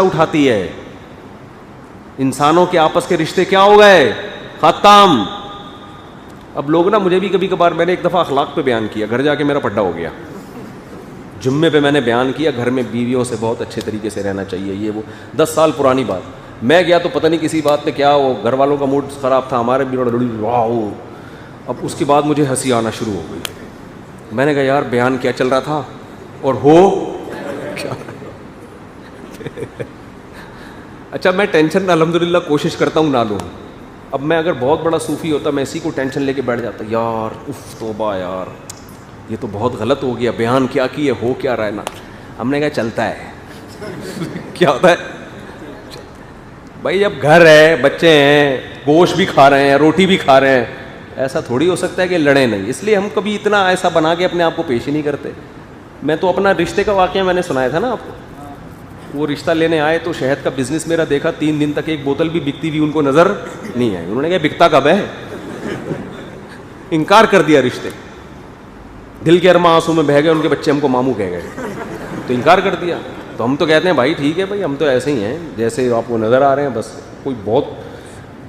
اٹھاتی ہے. انسانوں کے آپس کے رشتے کیا ہو گئے؟ ختم. اب لوگ نا مجھے بھی کبھی کبھار, میں نے ایک دفعہ اخلاق پہ بیان کیا, گھر جا کے میرا پڈا ہو گیا. جمعے پہ میں نے بیان کیا گھر میں بیویوں سے بہت اچھے طریقے سے رہنا چاہیے, یہ وہ 10 سال پرانی بات. میں گیا تو پتہ نہیں کسی بات پہ کیا وہ گھر والوں کا موڈ خراب تھا, ہمارے بھی واو. اب اس کے بعد مجھے ہنسی آنا شروع ہو گئی. میں نے کہا یار بیان کیا چل رہا تھا اور ہو کیا. اچھا میں ٹینشن الحمدللہ کوشش کرتا ہوں نہ لوں. اب میں اگر بہت بڑا صوفی ہوتا میں اسی کو ٹینشن لے کے بیٹھ جاتا, یار اف توبہ یار یہ تو بہت غلط ہو گیا, بیان کیا کیے ہو کیا رہا ہے نا. ہم نے کہا چلتا ہے. کیا ہوتا ہے بھائی, اب گھر ہے, بچے ہیں, گوشت بھی کھا رہے ہیں, روٹی بھی کھا رہے ہیں, ایسا تھوڑی ہو سکتا ہے کہ لڑیں نہیں. اس لیے ہم کبھی اتنا ایسا بنا کے اپنے آپ کو پیش ہی نہیں کرتے. میں تو اپنا رشتے کا واقعہ میں نے سنایا تھا نا آپ کو. وہ رشتہ لینے آئے تو شہد کا بزنس میرا دیکھا, 3 دن تک ایک بوتل بھی بکتی ہوئی ان کو نظر نہیں آئی. انہوں نے کہا بکتا کب ہے, انکار کر دیا رشتے. دل کے ارماں آنسوں میں بہہ گئے, ان کے بچے ہم کو ماموں کہہ گئے تو انکار کر دیا. تو ہم تو کہتے ہیں بھائی ٹھیک ہے بھائی, ہم تو ایسے ہی ہیں جیسے آپ کو نظر آ رہے ہیں, بس کوئی بہت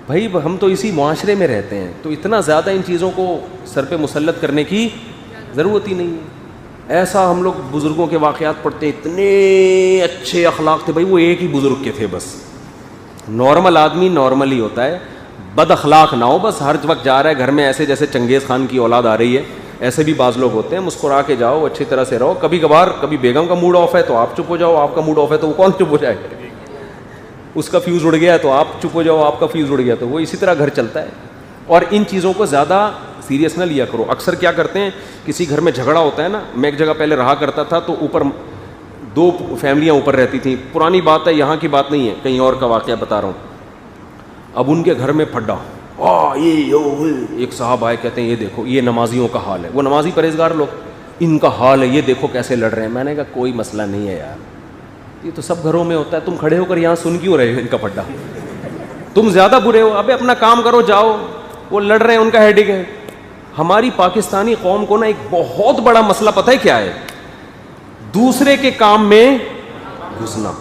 بھائی ہم تو اسی معاشرے میں رہتے ہیں, تو اتنا زیادہ ان چیزوں کو سر پہ مسلط کرنے کی ضرورت ہی نہیں ہے. ایسا ہم لوگ بزرگوں کے واقعات پڑھتے ہیں, اتنے اچھے اخلاق تھے بھائی, وہ ایک ہی بزرگ کے تھے بس. نارمل آدمی نارمل ہی ہوتا ہے, بد اخلاق نہ ہو بس, ہر وقت جا رہا ہے گھر میں ایسے جیسے چنگیز خان کی اولاد آ رہی ہے, ایسے بھی بعض لوگ ہوتے ہیں. مسکرا کے جاؤ, اچھی طرح سے رہو. کبھی کبھار کبھی بیگم کا موڈ آف ہے تو آپ چپ ہو جاؤ, آپ کا موڈ آف ہے تو وہ کون چپ ہو جائے, اس کا فیوز اڑ گیا ہے تو آپ چپ ہو جاؤ, آپ کا فیوز اڑ گیا تو وہ اسی طرح گھر چلتا ہے. اور ان چیزوں کو زیادہ سیریس نہ لیا کرو. اکثر کیا کرتے ہیں کسی گھر میں جھگڑا ہوتا ہے نا, میں ایک جگہ پہلے رہا کرتا تھا تو اوپر 2 فیملیاں اوپر رہتی تھیں, پرانی بات ہے یہاں کی بات نہیں ہے, کہیں اور کا واقعہ بتا رہا ہوں. اب ان کے گھر میں پھڈا, ایک صاحب آئے کہتے ہیں یہ دیکھو یہ نمازیوں کا حال ہے, وہ نمازی پرہیزگار لوگ, ان کا حال ہے یہ دیکھو کیسے لڑ رہے ہیں. میں نے کہا کوئی مسئلہ نہیں ہے یار, یہ تو سب گھروں میں ہوتا ہے, تم کھڑے ہو کر یہاں سن کیوں رہے ہو ان کا پھڈا, تم زیادہ برے ہو. ابے اپنا کام کرو جاؤ, وہ لڑ رہے ہیں ان کا ہیڈک ہے. ہماری پاکستانی قوم کو نا ایک بہت بڑا مسئلہ پتہ ہے کیا ہے, دوسرے کے کام میں گھسنا.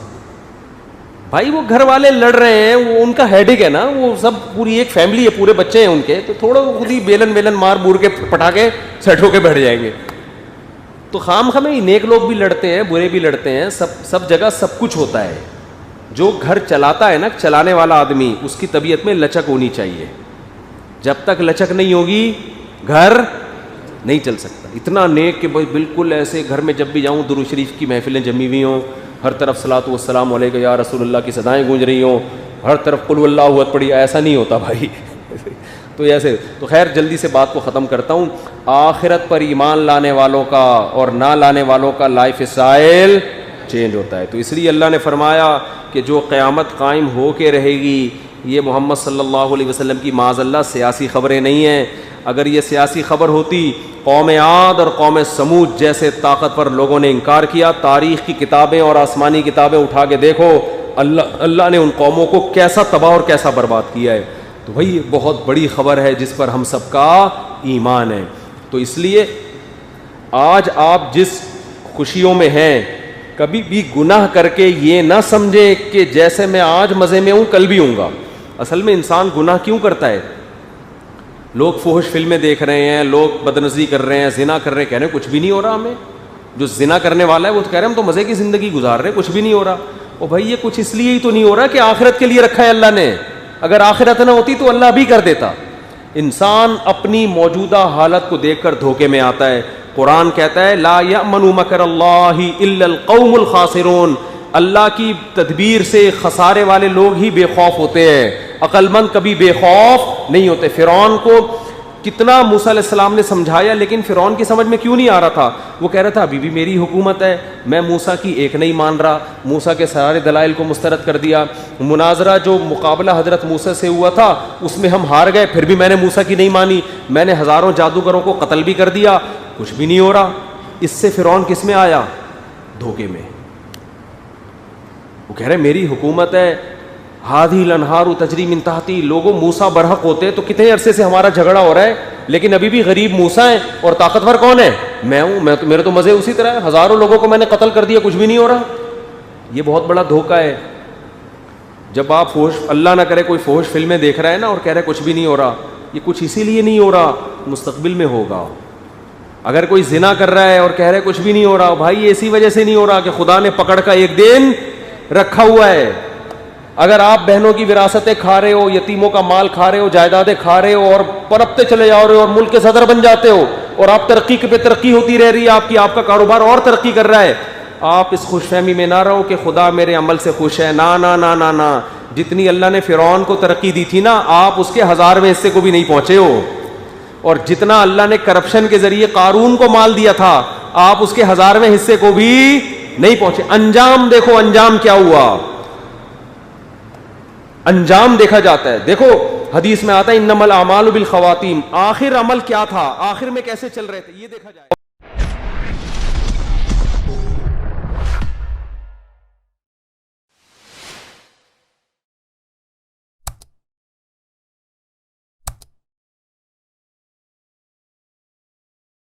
بھائی وہ گھر والے لڑ رہے ہیں, وہ ان کا ہیڈک ہے نا, وہ سب پوری ایک فیملی ہے, پورے بچے ہیں ان کے, تو تھوڑا خود ہی بیلن مار بور کے پٹا کے سیٹ ہو کے بیٹھ جائیں گے. تو خام خامے نیک لوگ بھی لڑتے ہیں, برے بھی لڑتے ہیں, سب جگہ سب کچھ ہوتا ہے. جو گھر چلاتا ہے نا, چلانے والا آدمی, اس کی طبیعت میں لچک ہونی چاہیے. جب تک لچک نہیں ہوگی گھر نہیں چل سکتا. اتنا نیک کہ بھائی بالکل ایسے گھر میں جب بھی جاؤں درود شریف کی محفلیں جمی ہوئی ہوں, ہر طرف صلاۃ والسلام علیک یا رسول اللہ کی صدائیں گونج رہی ہوں, ہر طرف قل اللہ احد پڑھی. ایسا نہیں ہوتا بھائی. تو ایسے تو خیر جلدی سے بات کو ختم کرتا ہوں. آخرت پر ایمان لانے والوں کا اور نہ لانے والوں کا لائف اسٹائل چینج ہوتا ہے. تو اس لیے اللہ نے فرمایا کہ جو قیامت قائم ہو کے رہے گی, یہ محمد صلی اللہ علیہ وسلم کی معاذ اللہ سیاسی خبریں نہیں ہیں. اگر یہ سیاسی خبر ہوتی, قوم عاد اور قوم سمود جیسے طاقتور لوگوں نے انکار کیا. تاریخ کی کتابیں اور آسمانی کتابیں اٹھا کے دیکھو, اللہ نے ان قوموں کو کیسا تباہ اور کیسا برباد کیا ہے. تو بھائی یہ بہت بڑی خبر ہے جس پر ہم سب کا ایمان ہے. تو اس لیے آج آپ جس خوشیوں میں ہیں, کبھی بھی گناہ کر کے یہ نہ سمجھیں کہ جیسے میں آج مزے میں ہوں کل بھی ہوں گا. اصل میں انسان گناہ کیوں کرتا ہے؟ لوگ فحش فلمیں دیکھ رہے ہیں, لوگ بدنظری کر رہے ہیں, زنا کر رہے ہیں, کہہ رہے ہیں کچھ بھی نہیں ہو رہا ہمیں. جو زنا کرنے والا ہے وہ تو کہہ رہے ہیں ہم تو مزے کی زندگی گزار رہے ہیں, کچھ بھی نہیں ہو رہا. او بھائی یہ کچھ اس لیے ہی تو نہیں ہو رہا کہ آخرت کے لیے رکھا ہے اللہ نے. اگر آخرت نہ ہوتی تو اللہ بھی کر دیتا. انسان اپنی موجودہ حالت کو دیکھ کر دھوکے میں آتا ہے. قرآن کہتا ہے لا یأمن مکر اللہ الا القوم الخاسرون, اللہ کی تدبیر سے خسارے والے لوگ ہی بے خوف ہوتے ہیں, عقل مند کبھی بے خوف نہیں ہوتے. فرعون کو کتنا موسیٰ علیہ السلام نے سمجھایا, لیکن فرعون کی سمجھ میں کیوں نہیں آ رہا تھا؟ وہ کہہ رہا تھا ابھی بھی میری حکومت ہے, میں موسیٰ کی ایک نہیں مان رہا. موسیٰ کے سارے دلائل کو مسترد کر دیا. مناظرہ جو مقابلہ حضرت موسیٰ سے ہوا تھا اس میں ہم ہار گئے, پھر بھی میں نے موسیٰ کی نہیں مانی. میں نے ہزاروں جادوگروں کو قتل بھی کر دیا, کچھ بھی نہیں ہو رہا. اس سے فرعون کس میں آیا؟ دھوکے میں. وہ کہہ رہے میری حکومت ہے, ہادی الانہار تجری من تحتی. لوگوں موسیٰ برحق ہوتے تو کتنے عرصے سے ہمارا جھگڑا ہو رہا ہے, لیکن ابھی بھی غریب موسیٰ ہیں اور طاقتور کون ہے؟ میں ہوں. میرے تو مزے اسی طرح ہے, ہزاروں لوگوں کو میں نے قتل کر دیا, کچھ بھی نہیں ہو رہا. یہ بہت بڑا دھوکہ ہے. جب آپ فحش، اللہ نہ کرے کوئی فحش فلمیں دیکھ رہا ہے نا اور کہہ رہا ہے کچھ بھی نہیں ہو رہا، یہ کچھ اسی لیے نہیں ہو رہا، مستقبل میں ہوگا. اگر کوئی زنا کر رہا ہے اور کہہ رہا ہے کچھ بھی نہیں ہو رہا، بھائی یہ اسی وجہ سے نہیں ہو رہا کہ خدا نے پکڑ کا ایک دن رکھا ہوا ہے. اگر آپ بہنوں کی وراثتیں کھا رہے ہو، یتیموں کا مال کھا رہے ہو، جائیدادیں کھا رہے ہو اور پنپتے چلے جا رہے ہو اور ملک کے صدر بن جاتے ہو اور آپ ترقی پہ ترقی ہوتی رہ رہی ہے آپ کی، آپ کا کاروبار اور ترقی کر رہا ہے، آپ اس خوش فہمی میں نہ رہو کہ خدا میرے عمل سے خوش ہے. نا نا نا نا نا، جتنی اللہ نے فرعون کو ترقی دی تھی نا، آپ اس کے 1000ویں حصے کو بھی نہیں پہنچے ہو. اور جتنا اللہ نے کرپشن کے ذریعے قارون کو مال دیا تھا، آپ اس کے 1000ویں حصے کو بھی نہیں پہنچے. انجام دیکھو، انجام کیا ہوا، انجام دیکھا جاتا ہے. دیکھو حدیث میں آتا ہے انما الاعمال بالخواتیم، آخر عمل کیا تھا، آخر میں کیسے چل رہے تھے، یہ دیکھا جائے.